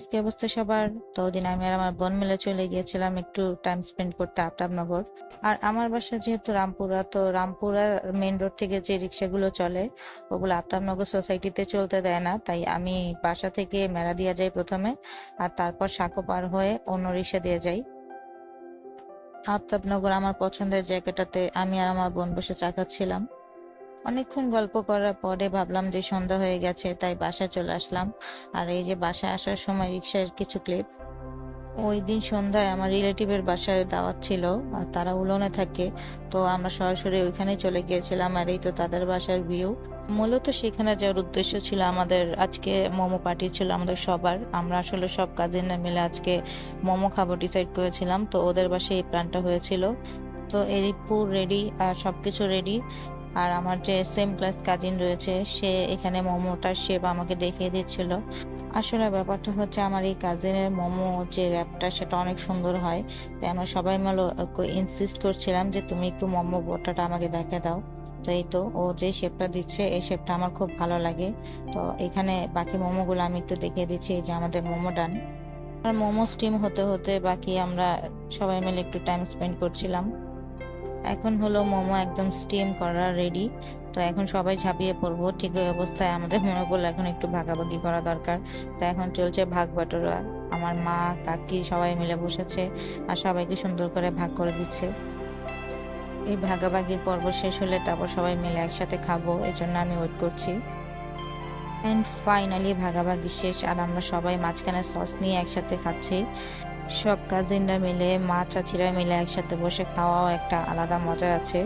কি অবস্থা সবার? তো ওদিন আমি আর আমার বোন মিলে চলে গিয়েছিলাম একটু টাইম স্পেন্ড করতে আফতাবনগর। আর আমার বাসা যেহেতু রামপুরা, তো রামপুরা মেইন রোড থেকে যে রিক্সাগুলো চলে ওগুলো আফতাবনগর সোসাইটিতে চলতে দেয় না, তাই আমি বাসা থেকে মেরা দিয়া যাই প্রথমে, আর তারপর সাঁকো পার হয়ে অন্য রিক্সা দিয়ে যাই। আফতাবনগর আমার পছন্দের জায়গাটাতে আমি আর আমার বোন বসে চা খাচ্ছিলাম। অনেকক্ষণ গল্প করার পরে ভাবলাম যে সন্ধ্যা হয়ে গেছে, তাই বাসায় চলে আসলাম। আর এই যে বাসায় আসার সময় রিক্সার কিছু ক্লিপ। ওই দিন সন্ধ্যায় আমার রিলেটিভের বাসায় দাওয়াত ছিল, আর তারা উলনে থাকে। তো আমরা সরাসরি ওইখানে চলে গিয়েছিলাম, আর এই তো তাদের বাসার ভিউ। মূলত সেখানে যাওয়ার উদ্দেশ্য ছিল আমাদের আজকে মোমো পার্টি ছিল আমাদের সবার। আমরা আসলে সব কাজিনরা মিলে আজকে মোমো খাবো ডিসাইড করেছিলাম, তো ওদের বাসায় এই প্ল্যানটা হয়েছিল। তো এই পুর রেডি আর সবকিছু রেডি। আর আমার যে সেম ক্লাস কাজিন রয়েছে, সে এখানে মোমোটার শেপ আমাকে দেখিয়ে দিচ্ছিল। আসলে ব্যাপারটা হচ্ছে আমার এই কাজিনের মোমো যে র্যাপটা সেটা অনেক সুন্দর হয়, তাই আমরা সবাই মিলে ইনসিস্ট করছিলাম যে তুমি একটু মোমো বোটাটা আমাকে দেখে দাও। তো এই তো ও যে শেপটা দিচ্ছে এই শেপটা আমার খুব ভালো লাগে। তো এখানে বাকি মোমোগুলো আমি একটু দেখিয়ে দিচ্ছি, এই যে আমাদের মোমো ডান। আর মোমো স্টিম হতে হতে বাকি আমরা সবাই মিলে একটু টাইম স্পেন্ড করছিলাম। এখন হলো মোমো একদম স্টিম করা রেডি। তো এখন সবাই ঝাঁপিয়ে পড়বো, ঠিক ওই অবস্থায় আমাদের মনে পড়লো এখন একটু ভাগাভাগি করা দরকার। তো এখন চলছে ভাগ বাটোরা। আমার মা কাকি সবাই মিলে বসেছে আর সবাইকে সুন্দর করে ভাগ করে দিচ্ছে। এই ভাগাভাগির পর্ব শেষ হলে তারপর সবাই মিলে একসাথে খাবো, এই জন্য আমি ওয়েট করছি। অ্যান্ড ফাইনালি ভাগাভাগি শেষ, আর আমরা সবাই মাঝখানে সস নিয়ে একসাথে খাচ্ছি। সব কাজিনরা মিলে মা চাচিরা মিলে একসাথে বসে খাওয়াও একটা আলাদা মজা আছে।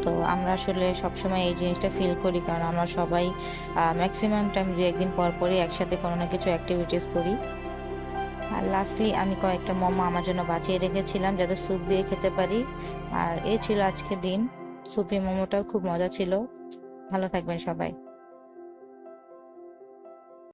তো আমরা আসলে সবসময় এই জিনিসটা ফিল করি, কারণ আমরা সবাই ম্যাক্সিমাম টাইম 2-1 দিন পর পরই একসাথে কোনো না কিছু অ্যাক্টিভিটিস করি। আর লাস্টলি আমি কয়েকটা মোমো আমার জন্য বাঁচিয়ে রেখেছিলাম যাতে স্যুপ দিয়ে খেতে পারি। আর এই ছিল আজকের দিন। সুপি মোমোটাও খুব মজা ছিল। ভালো থাকবেন সবাই।